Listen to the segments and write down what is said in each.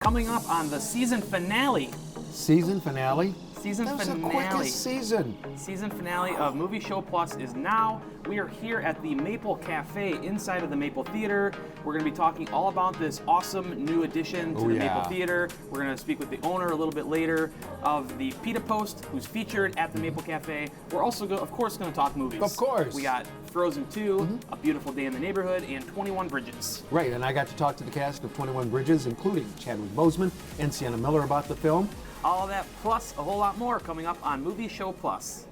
Coming up on the season finale. Season finale? Season that was finale. the quickest season. Season finale of Movie Show Plus is now. We are here at the Maple Cafe inside of the Maple Theater. We're going to be talking all about this awesome new addition to the Maple Theater. We're going to speak with the owner a little bit later of the Pita Post, who's featured at the Maple Cafe. We're also, of course, going to talk movies. Of course. We got Frozen 2, A Beautiful Day in the Neighborhood, and 21 Bridges. Right, and I got to talk to the cast of 21 Bridges, including Chadwick Boseman and Sienna Miller about the film. All of that plus a whole lot more coming up on Movie Show Plus.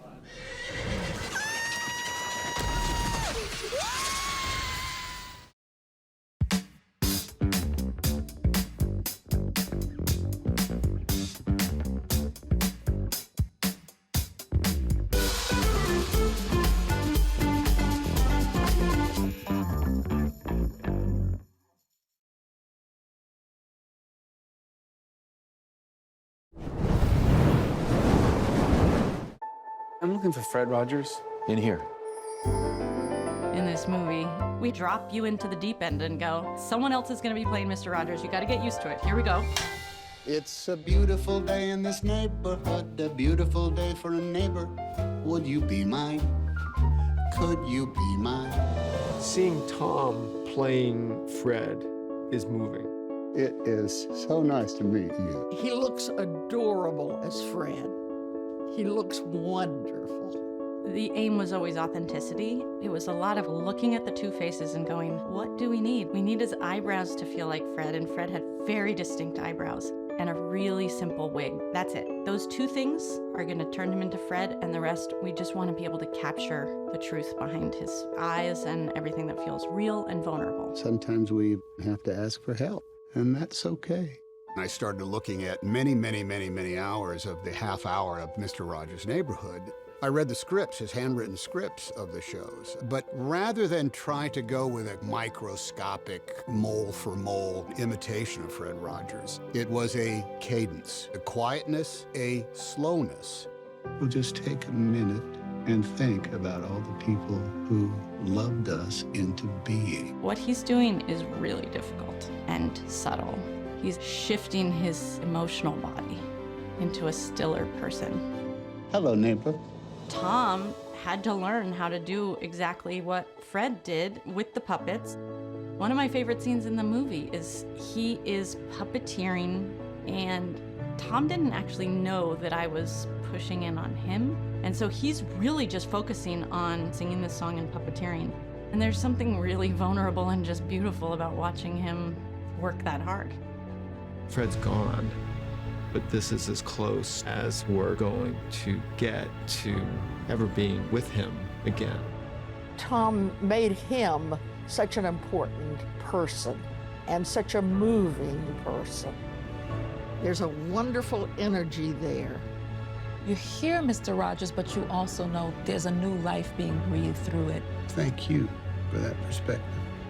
I'm looking for Fred Rogers. In here. In this movie, we drop you into the deep end and go, someone else is going to be playing Mr. Rogers. You got to get used to it. Here we go. It's a beautiful day in this neighborhood, a beautiful day for a neighbor. Would you be mine? Could you be mine? Seeing Tom playing Fred is moving. It is so nice to meet you. He looks adorable as Fred. He looks wonderful. The aim was always authenticity. It was a lot of looking at the two faces and going, what do we need? We need his eyebrows to feel like Fred, and Fred had very distinct eyebrows and a really simple wig. That's it. Those two things are going to turn him into Fred, and the rest, we just want to be able to capture the truth behind his eyes and everything that feels real and vulnerable. Sometimes we have to ask for help, and that's okay. I started looking at many hours of the half hour of Mr. Rogers' Neighborhood. I read the scripts, his handwritten scripts of the shows, but rather than try to go with a microscopic mole-for-mole imitation of Fred Rogers, it was a cadence, a quietness, a slowness. We'll just take a minute and think about all the people who loved us into being. What he's doing is really difficult and subtle. He's shifting his emotional body into a stiller person. Hello, neighbor. Tom had to learn how to do exactly what Fred did with the puppets. One of my favorite scenes in the movie is he is puppeteering, and Tom didn't actually know that I was pushing in on him. And so he's really just focusing on singing this song and puppeteering. And there's something really vulnerable and just beautiful about watching him work that hard. Fred's gone, but this is as close as we're going to get to ever being with him again. Tom made him such an important person and such a moving person. There's a wonderful energy there. You hear Mr. Rogers, but you also know there's a new life being breathed through it. Thank you for that perspective.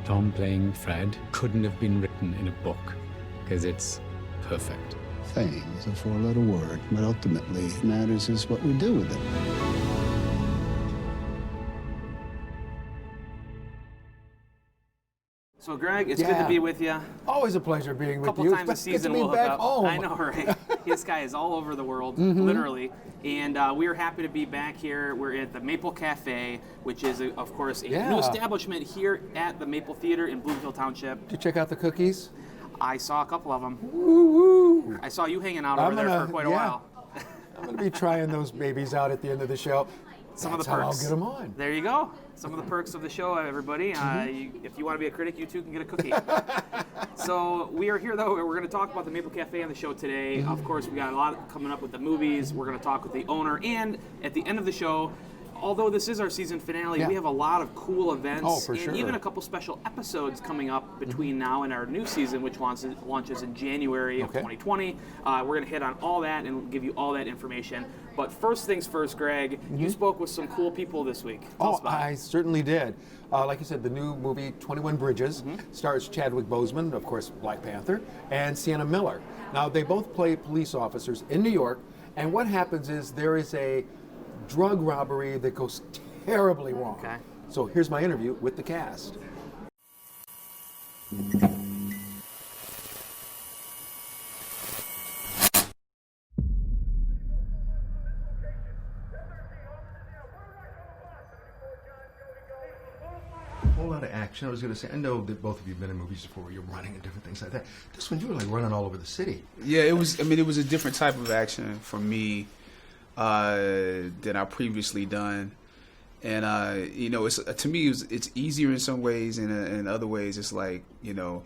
Tom playing Fred couldn't have been written in a book, because it's perfect. Fame is a four-letter word, but ultimately what matters is what we do with it. So, Greg, it's good to be with you. Always a pleasure being with you. A couple times a season we'll hook back up. home. I know, right? This guy is all over the world, literally. And we are happy to be back here. We're at the Maple Cafe, which is, of course, a new establishment here at the Maple Theater in Bloomfield Township. Did you check out the cookies? I saw a couple of them. Woo-woo. I saw you hanging out over there for quite a while. I'm going to be trying those babies out at the end of the show. Some of the That's how perks. I'll get them on. There you go. Some of the perks of the show, everybody. If you want to be a critic, you too can get a cookie. So we are here, though. We're going to talk about the Maple Cafe on the show today. Of course, we got a lot coming up with the movies. We're going to talk with the owner. And at the end of the show, although this is our season finale, we have a lot of cool events and even a couple special episodes coming up between now and our new season, which launches in January of 2020. We're going to hit on all that and give you all that information. But first things first, Greg, you spoke with some cool people this week. Tell us about it. I certainly did. Like you said, the new movie 21 Bridges stars Chadwick Boseman, of course, Black Panther, and Sienna Miller. Now, they both play police officers in New York, and what happens is there is a drug robbery that goes terribly wrong. Okay. So here's my interview with the cast. of action. I was going to say, I know that both of you have been in movies before where you're running and different things like that. This one, you were like running all over the city. Yeah, it was. I mean, it was a different type of action for me than I previously done, and you know, it's to me it's easier in some ways, and in other ways it's like, you know,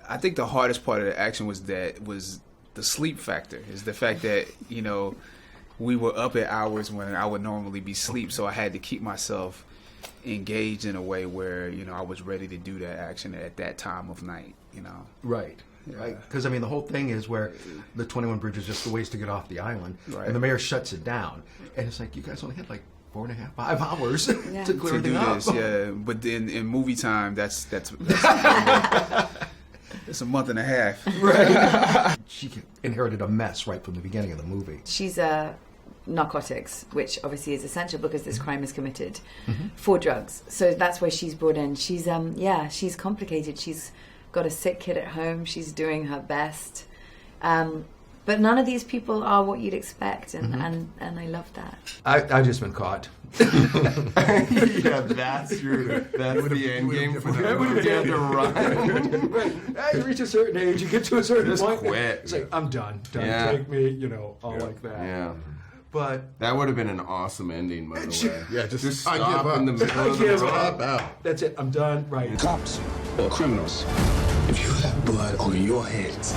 I think the hardest part of the action was the sleep factor. Is the fact that, you know, we were up at hours when I would normally be asleep, so I had to keep myself engaged in a way where, you know, I was ready to do that action at that time of night, you know. Right. Yeah. Right. Because, I mean, the whole thing is where the 21 Bridge is just the ways to get off the island, Right. and the mayor shuts it down. And it's like, you guys only had like 4.5, 5 hours to clear To everything do up. this, yeah. But then in movie time, that's it's a month and a half. Right. She inherited a mess right from the beginning of the movie. She's narcotics, which obviously is essential because this crime is committed for drugs. So that's where she's brought in. She's she's complicated. She's got a sick kid at home. She's doing her best. But none of these people are what you'd expect, and I love that. I've just been caught. Yeah, that's the end game for the movie. You have to run. Right. You reach a certain age, you get to a certain Just point. quit. It's like, I'm done. Yeah. Take me, you know, all like that. Yeah. But that would have been an awesome ending, by the way. Yeah, just stop I give up. in the middle I of the give road. up. Out. That's it. I'm done. Right. Cops or criminals, if you have blood on your hands,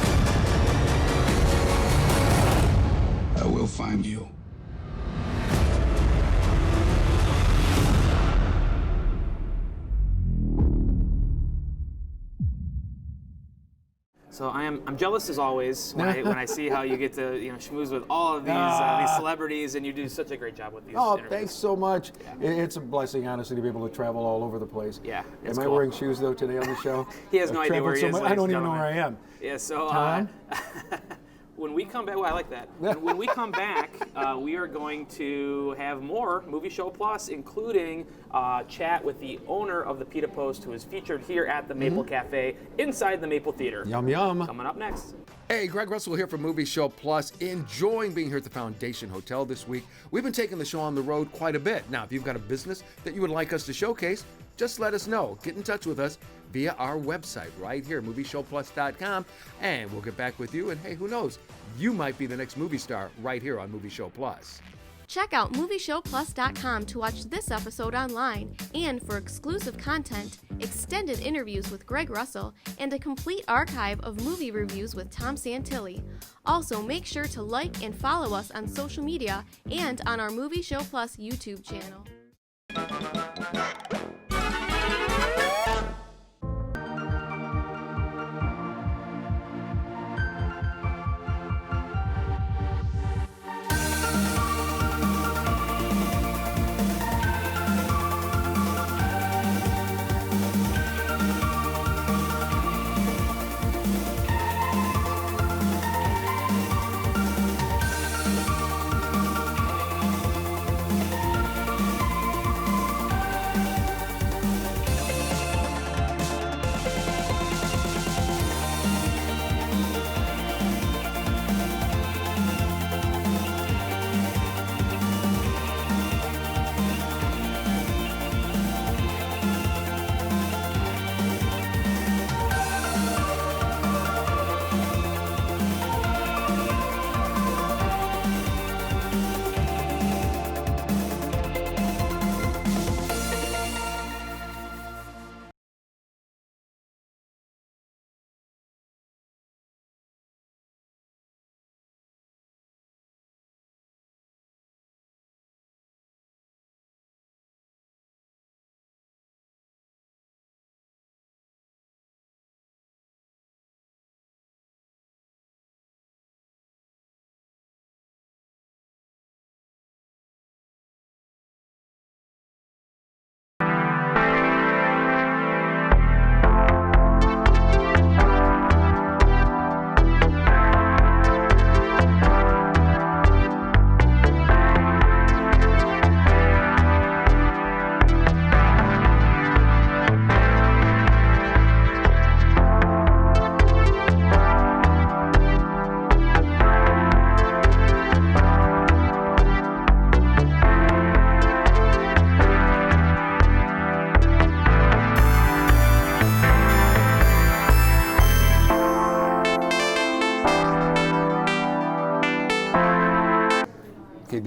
I will find you. So I'm jealous as always when I see how you get to schmooze with all of these celebrities, and you do such a great job with these. Oh, interviews. thanks so much. Yeah. It's a blessing, honestly, to be able to travel all over the place. Yeah, Am it's I cool. wearing shoes though today on the show? He has I've no idea where he traveled is. so much, I don't ladies even know and where I am. Yeah, so Tom? when we come back, I like that. When we come back, we are going to have more Movie Show Plus, including chat with the owner of the Pita Post, who is featured here at the Maple Cafe inside the Maple Theater. Yum, yum. Coming up next. Hey, Greg Russell here from Movie Show Plus, enjoying being here at the Foundation Hotel this week. We've been taking the show on the road quite a bit. Now, if you've got a business that you would like us to showcase, just let us know. Get in touch with us via our website right here, movieshowplus.com, and we'll get back with you. And hey, who knows? You might be the next movie star right here on Movie Show Plus. Check out movieshowplus.com to watch this episode online and for exclusive content, extended interviews with Greg Russell, and a complete archive of movie reviews with Tom Santilli. Also, make sure to like and follow us on social media and on our Movie Show Plus YouTube channel.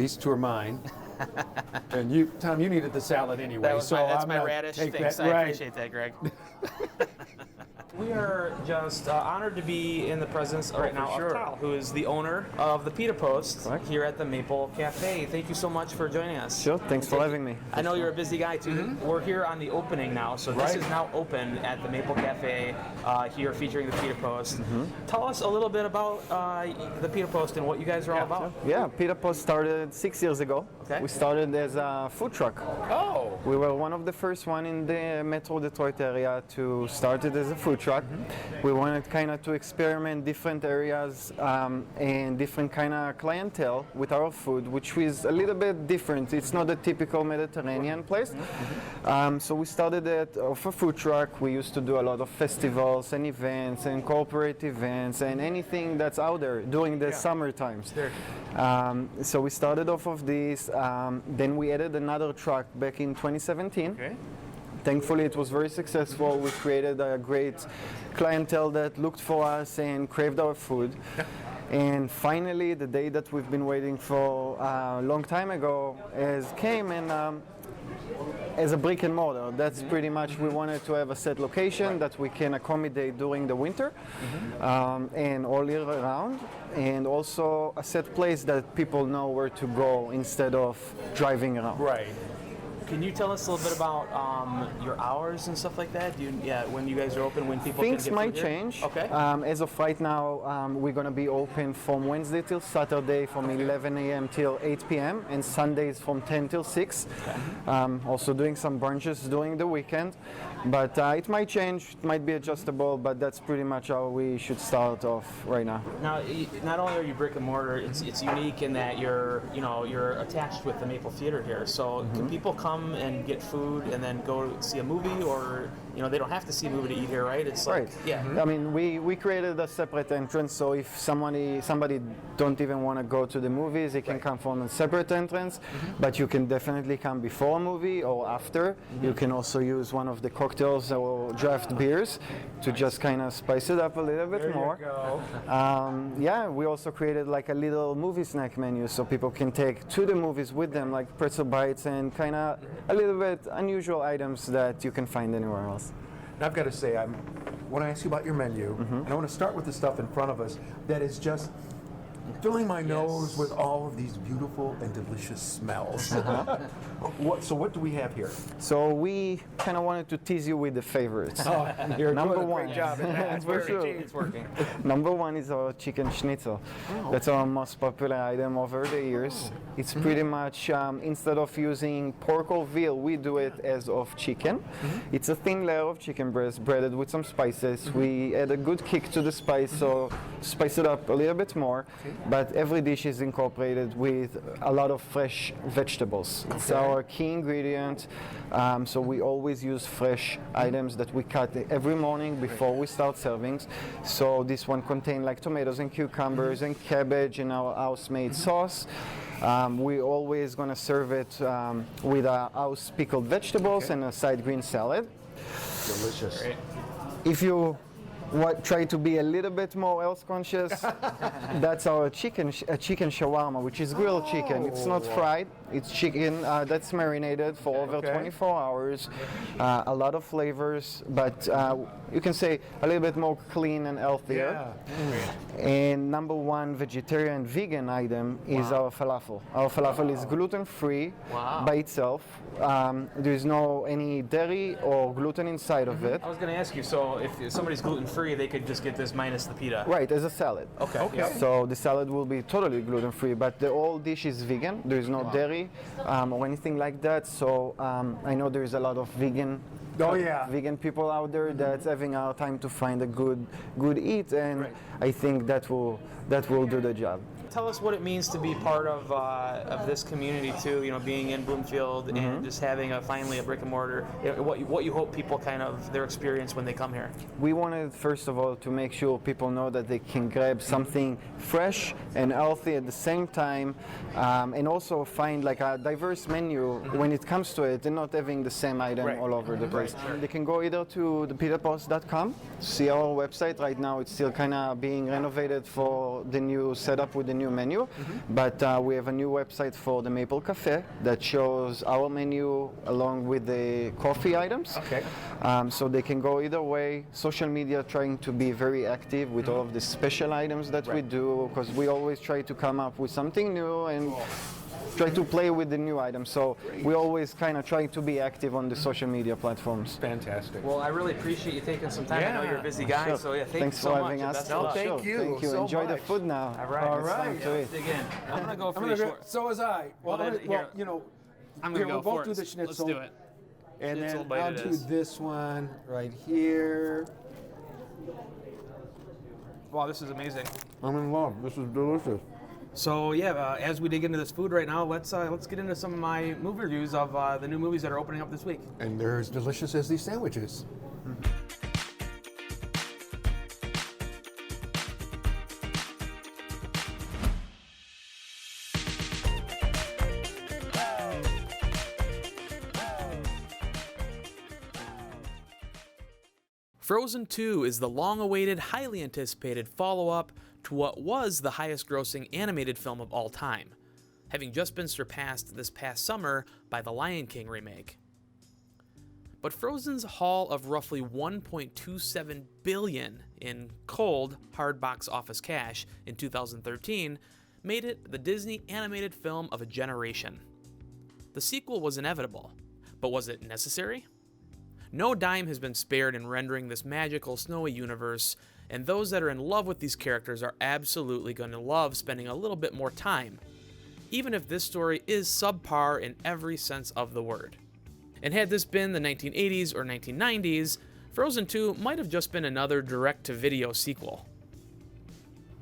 these two are mine. And you, Tom, you needed the salad anyway. That's I'm my gonna radish. take Thanks, that, I right. appreciate that, Greg. We are just honored to be in the presence right now of Kyle, who is the owner of the Pita Post here at the Maple Cafe. Thank you so much for joining us. Sure, thanks for having me. I know you're a busy guy too. We're here on the opening now, so this is now open at the Maple Cafe here featuring the Pita Post. Tell us a little bit about the Pita Post and what you guys are all about. Yeah, Pita Post started 6 years ago. We started as a food truck. Oh! We were one of the first one in the Metro Detroit area to start it as a food truck. We wanted kind of to experiment different areas and different kind of clientele with our food, which was a little bit different. It's not a typical Mediterranean place. So we started it off a food truck. We used to do a lot of festivals and events and corporate events and anything that's out there during the summer times. So we started off of this. Then we added another truck back in 2017. Thankfully, it was very successful. We created a great clientele that looked for us and craved our food. And finally, the day that we've been waiting for a long time ago came, and as a brick and mortar. That's pretty much, we wanted to have a set location that we can accommodate during the winter and all year round, and also a set place that people know where to go instead of driving around. Right. Can you tell us a little bit about your hours and stuff like that? When you guys are open, when people Things can get might food here? change. Okay. As of right now, we're going to be open from Wednesday till Saturday from 11 a.m. till 8 p.m. and Sundays from 10 till 6. Also doing some brunches during the weekend. But it might change, it might be adjustable, but that's pretty much how we should start off right now. Now, not only are you brick and mortar, it's unique in that you're attached with the Maple Theater here. So can people come and get food and then go see a movie, or they don't have to see a movie to eat here, right? It's like, I mean, we created a separate entrance, so if somebody don't even want to go to the movies, they can come from a separate entrance, but you can definitely come before a movie or after. You can also use one of the cocktails or draft beers to just kind of spice it up a little bit more. We also created like a little movie snack menu so people can take to the movies with them, like pretzel bites and kind of a little bit unusual items that you can find anywhere else. And I've got to say, I want to ask you about your menu, and I want to start with the stuff in front of us that is just filling my nose with all of these beautiful and delicious smells. So what do we have here? So we kind of wanted to tease you with the favorites. You're Number doing a one. great job at that. For sure. It's working. Number one is our chicken schnitzel. That's our most popular item over the years. It's pretty much, instead of using pork or veal, we do it as of chicken. It's a thin layer of chicken breast breaded with some spices. We add a good kick to the spice, so spice it up a little bit more. But every dish is incorporated with a lot of fresh vegetables. It's our key ingredient. So we always use fresh items that we cut every morning before we start servings. So this one contains like tomatoes and cucumbers and cabbage in our house-made sauce. We always gonna serve it with our house pickled vegetables and a side green salad. Delicious. Great. If you try to be a little bit more health conscious, that's our chicken shawarma, which is grilled chicken. It's not fried. It's chicken that's marinated for over 24 hours. A lot of flavors, but you can say a little bit more clean and healthier. And number one vegetarian vegan item is our falafel. Our falafel is gluten-free by itself. There's no any dairy or gluten inside of it. I was going to ask you, so if somebody's gluten-free, they could just get this minus the pita. Right, as a salad. Okay. So the salad will be totally gluten-free, but the whole dish is vegan. There's no dairy or anything like that. So I know there's a lot of vegan people out there that's having a hard time to find a good eat, and I think that will do the job. Tell us what it means to be part of this community too. Being in Bloomfield and just having finally a brick and mortar. What you hope people their experience when they come here. We wanted first of all to make sure people know that they can grab something fresh and healthy at the same time, and also find like a diverse menu when it comes to it, and not having the same item all over the place. They can go either to thepitapost.com, see our website. Right now it's still kind of being renovated for the new setup with the new menu, but we have a new website for the Maple Cafe that shows our menu along with the coffee items. Okay. So they can go either way. Social media trying to be very active with all of the special items that we do, because we always try to come up with something new and try to play with the new items. So we always kind of try to be active on the social media platforms. Fantastic. Well, I really appreciate you taking some time. I know you're a busy guy, Sure. so yeah, Thanks you so for much. having and us. best of luck. Thank you. Thank you. so Enjoy the much. food now. All right, It's time to let's eat. dig in. I'm gonna go for I'm the gonna short. so was I. Well, then, here, you know, I'm gonna here, go we'll both for do it. the schnitzel. Let's do it. And Schnitzel then bite I'll it do is. this one right here. Wow, this is amazing. I'm in love. This is delicious. So yeah, as we dig into this food right now, let's get into some of my movie reviews of the new movies that are opening up this week. And they're as delicious as these sandwiches. Frozen 2 is the long-awaited, highly anticipated follow-up to what was the highest-grossing animated film of all time, having just been surpassed this past summer by the Lion King remake. But Frozen's haul of roughly $1.27 billion in cold, hard box office cash in 2013 made it the Disney animated film of a generation. The sequel was inevitable, but was it necessary? No dime has been spared in rendering this magical, snowy universe, and those that are in love with these characters are absolutely going to love spending a little bit more time, even if this story is subpar in every sense of the word. And had this been the 1980s or 1990s, Frozen 2 might have just been another direct-to-video sequel.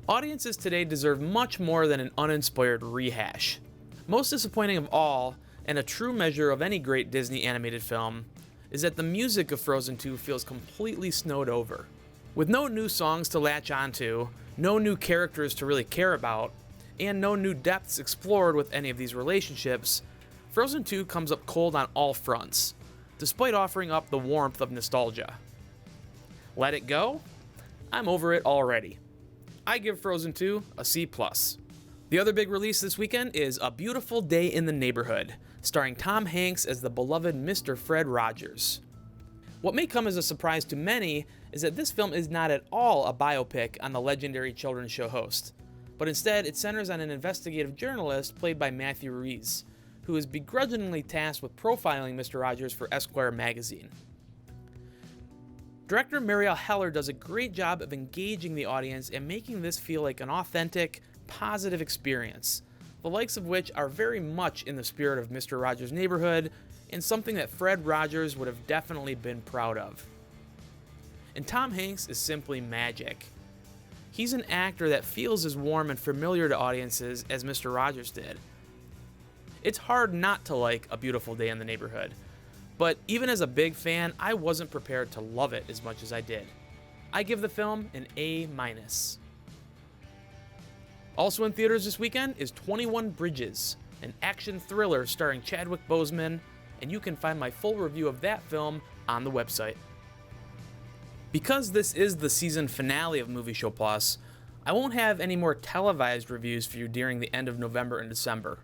Audiences today deserve much more than an uninspired rehash. Most disappointing of all, and a true measure of any great Disney animated film, is that the music of Frozen 2 feels completely snowed over. With no new songs to latch onto, no new characters to really care about, and no new depths explored with any of these relationships, Frozen 2 comes up cold on all fronts, despite offering up the warmth of nostalgia. Let it go? I'm over it already. I give Frozen 2 a C+. The other big release this weekend is A Beautiful Day in the Neighborhood, starring Tom Hanks as the beloved Mr. Fred Rogers. What may come as a surprise to many is that this film is not at all a biopic on the legendary children's show host, but instead it centers on an investigative journalist played by Matthew Ruiz, who is begrudgingly tasked with profiling Mr. Rogers for Esquire magazine. Director Marielle Heller does a great job of engaging the audience and making this feel like an authentic, positive experience, the likes of which are very much in the spirit of Mr. Rogers' Neighborhood and something that Fred Rogers would have definitely been proud of. And Tom Hanks is simply magic. He's an actor that feels as warm and familiar to audiences as Mr. Rogers did. It's hard not to like A Beautiful Day in the Neighborhood, but even as a big fan, I wasn't prepared to love it as much as I did. I give the film an A-. Also in theaters this weekend is 21 Bridges, an action thriller starring Chadwick Boseman, and you can find my full review of that film on the website. Because this is the season finale of Movie Show Plus, I won't have any more televised reviews for you during the end of November and December.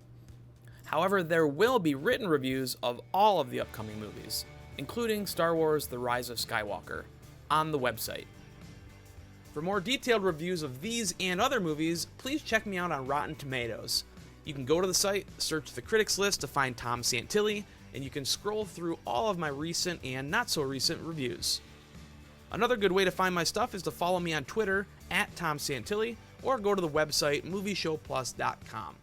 However, there will be written reviews of all of the upcoming movies, including Star Wars: The Rise of Skywalker, on the website. For more detailed reviews of these and other movies, please check me out on Rotten Tomatoes. You can go to the site, search the critics list to find Tom Santilli, and you can scroll through all of my recent and not so recent reviews. Another good way to find my stuff is to follow me on Twitter @Tom Santilli, or go to the website movieshowplus.com.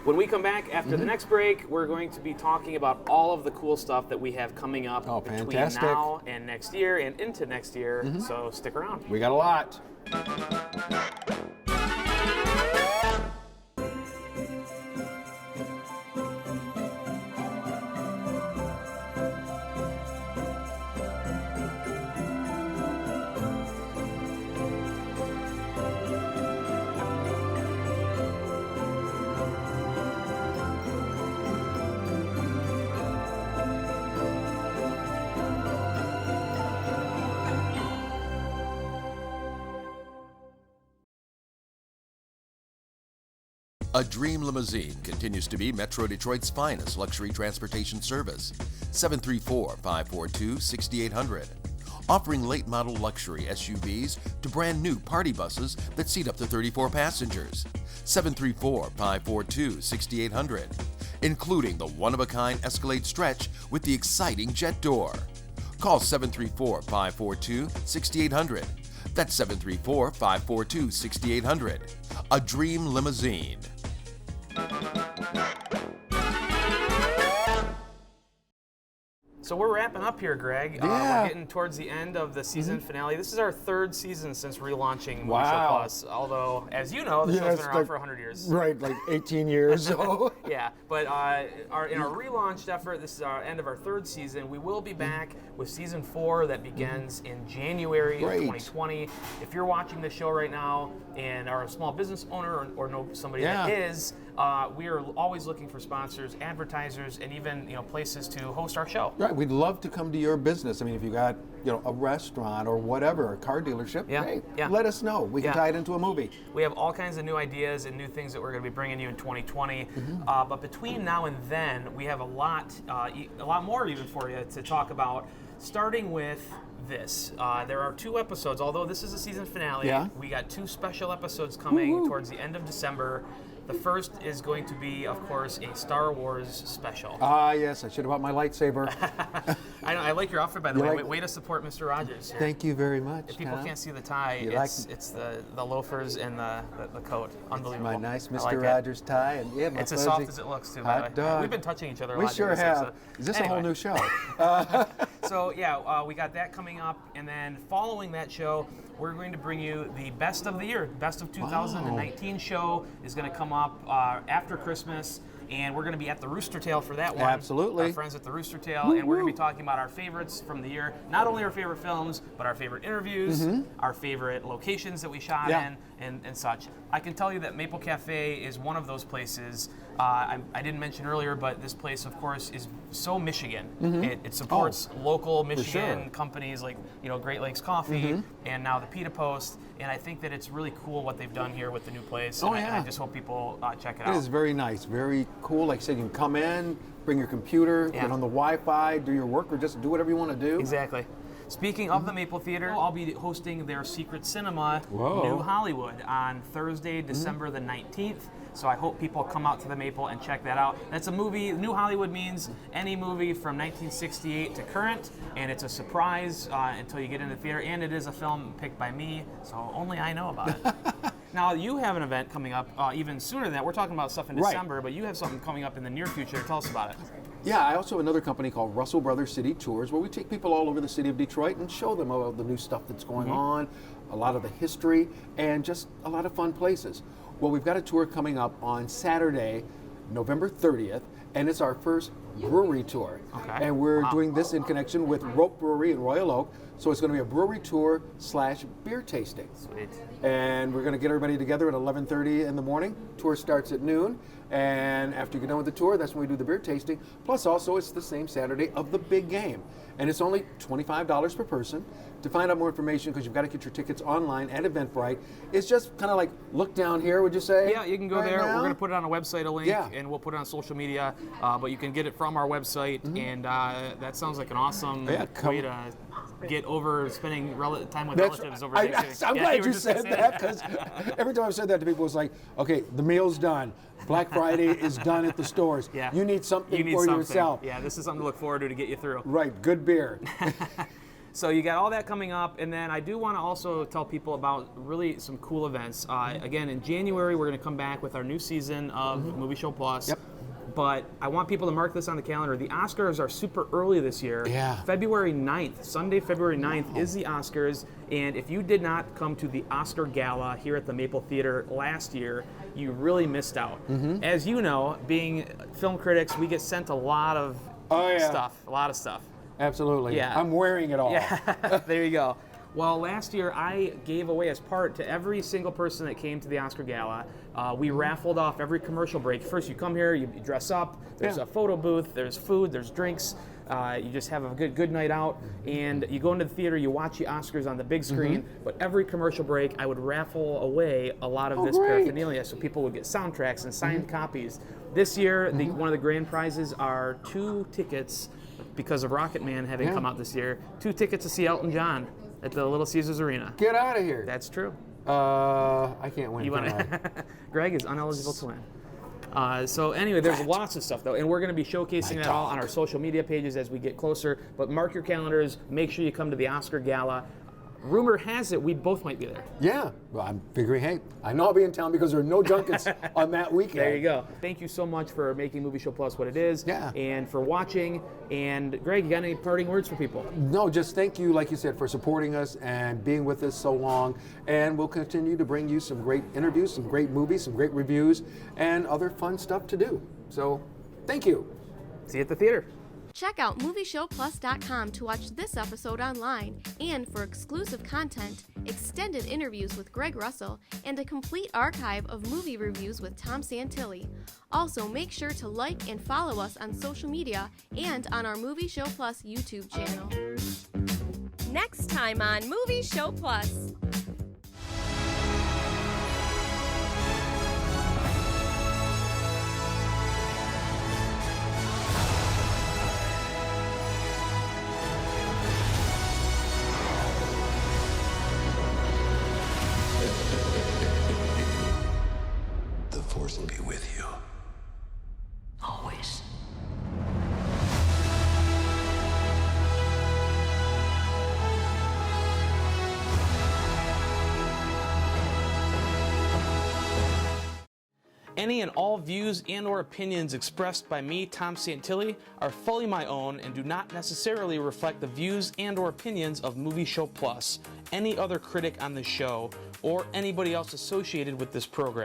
When we come back after the next break, we're going to be talking about all of the cool stuff that we have coming up between fantastic. now and next year and into next year, so stick around. We got a lot. A Dream Limousine continues to be Metro Detroit's finest luxury transportation service. 734-542-6800. Offering late model luxury SUVs to brand new party buses that seat up to 34 passengers. 734-542-6800. Including the one-of-a-kind Escalade stretch with the exciting jet door. Call 734-542-6800. That's 734-542-6800. A Dream Limousine. So we're wrapping up here, Greg. Yeah. We're getting towards the end of the season finale. This is our third season since relaunching Movie Show Wow. Plus. Although, as you know, the show's been around for 100 years. Right, like 18 years. So. Yeah, but in our relaunched effort, this is our end of our third season. We will be back with season 4 that begins in January of 2020. If you're watching this show right now and are a small business owner or know somebody that is, we are always looking for sponsors, advertisers, and even places to host our show. Right, we'd love to come to your business. I mean, if you got a restaurant or whatever, a car dealership, let us know. We can tie it into a movie. We have all kinds of new ideas and new things that we're going to be bringing you in 2020. But between now and then, we have a lot more even for you to talk about. Starting with this, there are 2 episodes. Although this is a season finale, we got 2 special episodes coming towards the end of December. The first is going to be, of course, a Star Wars special. Yes, I should have bought my lightsaber. I like your outfit, by the way. Way to support Mr. Rogers here. Thank you very much. If people can't see the tie, it's the loafers and the coat. Unbelievable. My nice Mr. Rogers tie. And my it's as soft as it looks, too, by the way. Dog. We've been touching each other a we lot. We sure have. Is this a whole new show? So, we got that coming up. And then following that show, we're going to bring you the best of the year. Best of 2019 show is going to come up after Christmas. And we're going to be at the Rooster Tail for that one. Absolutely. Our friends at the Rooster Tail. And we're going to be talking about our favorites from the year. Not only our favorite films, but our favorite interviews, our favorite locations that we shot in, and such. I can tell you that Maple Cafe is one of those places. I didn't mention earlier, but this place, of course, is so Michigan. It supports local Michigan companies like Great Lakes Coffee and now the Pita Post. And I think that it's really cool what they've done here with the new place. And I just hope people check it out. It is very nice, very cool. Like I said, you can come in, bring your computer, get on the Wi-Fi, do your work, or just do whatever you want to do. Exactly. Speaking of the Maple Theater, I'll be hosting their Secret Cinema, New Hollywood, on Thursday, December the 19th. So I hope people come out to the Maple and check that out. That's a movie. New Hollywood means any movie from 1968 to current, and it's a surprise until you get in the theater. And it is a film picked by me, so only I know about it. Now, you have an event coming up even sooner than that. We're talking about stuff in December, but you have something coming up in the near future. Tell us about it. Yeah, I also have another company called Russell Brothers City Tours, where we take people all over the city of Detroit and show them all the new stuff that's going on, a lot of the history, and just a lot of fun places. Well, we've got a tour coming up on Saturday, November 30th, and it's our first brewery tour. And we're doing this in connection with Rope Brewery in Royal Oak. So it's going to be a brewery tour / beer tasting. Sweet. And we're going to get everybody together at 11:30 in the morning. Tour starts at noon. And after you get done with the tour, that's when we do the beer tasting. Plus also, it's the same Saturday of the big game. And it's only $25 per person. To find out more information, because you've got to get your tickets online at Eventbrite, it's just kind of like look down here, would you say? Yeah, you can go there. Now? We're going to put it on a website, a link, and we'll put it on social media. But you can get it from our website, and that sounds like an awesome way to get over spending time with relatives over Thanksgiving. I'm glad you said that, because every time I've said that to people, it's like, okay, the meal's done. Black Friday is done at the stores. Yeah. You need something yourself. Yeah, this is something to look forward to get you through. Right, good beer. So you got all that coming up, and then I do want to also tell people about really some cool events. Again, in January, we're going to come back with our new season of Movie Show Plus. Yep. But I want people to mark this on the calendar. The Oscars are super early this year. Yeah. February 9th, Sunday, February 9th is the Oscars. And if you did not come to the Oscar Gala here at the Maple Theater last year, you really missed out. As you know, being film critics, we get sent a lot of stuff, a lot of stuff. Absolutely. Yeah. I'm wearing it all. Yeah, there you go. Well, last year I gave away as part to every single person that came to the Oscar Gala. We raffled off every commercial break. First, you come here, you dress up. There's a photo booth. There's food. There's drinks. You just have a good night out, and you go into the theater, you watch the Oscars on the big screen, but every commercial break, I would raffle away a lot of this paraphernalia, so people would get soundtracks and signed copies. This year, one of the grand prizes are 2 tickets, because of Rocket Man having come out this year, 2 tickets to see Elton John at the Little Caesars Arena. Get out of here. That's true. I can't win. Greg is ineligible to win. So anyway, there's lots of stuff though, and we're going to be showcasing that all on our social media pages as we get closer. But mark your calendars. Make sure you come to the Oscar Gala. Rumor has it we both might be there. Yeah, well, I'm figuring, hey, I know I'll be in town because there are no junkets on that weekend. There you go. Thank you so much for making Movie Show Plus what it is, and for watching. And Greg, you got any parting words for people? No, just thank you, like you said, for supporting us and being with us so long. And we'll continue to bring you some great interviews, some great movies, some great reviews, and other fun stuff to do. So, thank you. See you at the theater. Check out MovieShowPlus.com to watch this episode online, and for exclusive content, extended interviews with Greg Russell, and a complete archive of movie reviews with Tom Santilli. Also, make sure to like and follow us on social media and on our Movie Show Plus YouTube channel. Next time on Movie Show Plus. The Force will be with you. Always. Any and all views and or opinions expressed by me, Tom Santilli, are fully my own and do not necessarily reflect the views and or opinions of Movie Show Plus, any other critic on the show, or anybody else associated with this program.